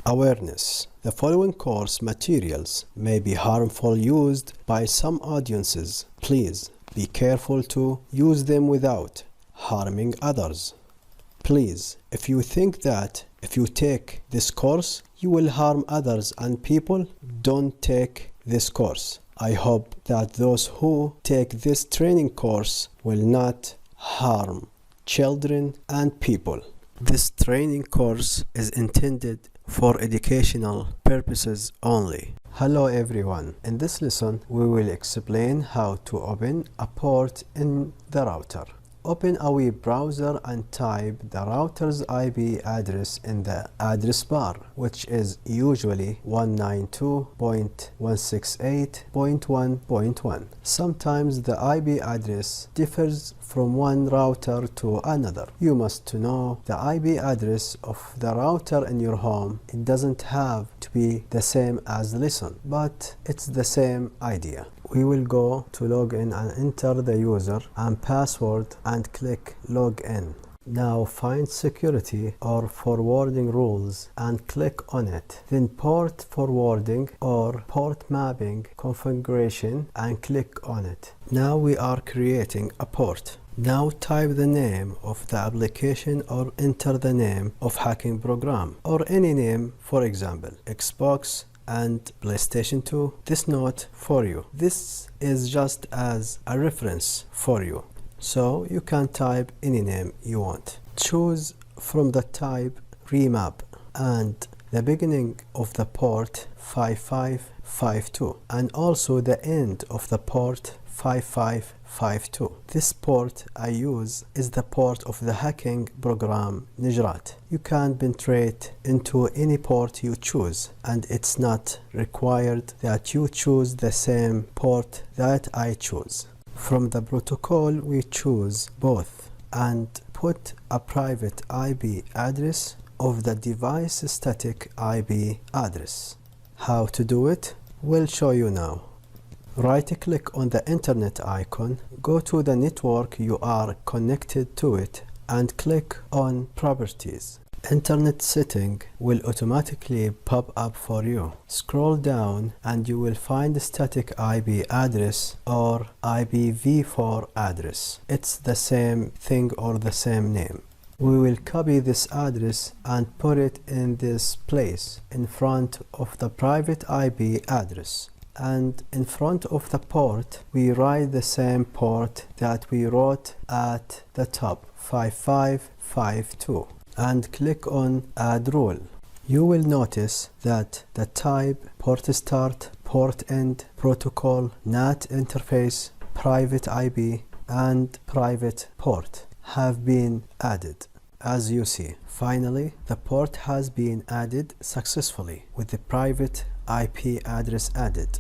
Awareness. The following course materials may be harmful used by some audiences. Please be careful to use them without harming others. Please, if you think that if you take this course, you will harm others and people, don't take this course. I hope that those who take this training course will not harm children and people. This training course is intended for educational purposes only. Hello everyone. In this lesson, we will explain how to open a port in the router. Open a web browser and type the router's IP address in the address bar, which is usually 192.168.1.1. Sometimes the IP address differs from one router to another. You must know the IP address of the router in your home. It doesn't have to be the same as the lesson, but it's the same idea. We will go to login and enter the user and password and click login. Now find security or forwarding rules and click on it. Then port forwarding or port mapping configuration and click on it. Now we are creating a port. Now type the name of the application or enter the name of hacking program or any name, for example, Xbox and PlayStation 2. This note for you. This is just as a reference for you. So you can type any name you want. Choose from the type remap and the beginning of the port 5552 and also the end of the port 5552. This port I use is the port of the hacking program Nijrat. You can penetrate into any port you choose, and it's not required that you choose the same port that I choose. From the protocol we choose both and put a private IP address of the device static IP address. How to do it? We'll show you now. Right-click on the internet icon, go to the network you are connected to it and click on Properties. Internet setting will automatically pop up for you. Scroll down and you will find the static IP address or IPv4 address. It's the same thing or the same name. We will copy this address and put it in this place in front of the private IP address. And in front of the port, we write the same port that we wrote at the top, 5552, and click on Add Rule. You will notice that the type, port start, port end, protocol, NAT interface, private IP, and private port have been added. As you see, finally, the port has been added successfully with the private IP address added.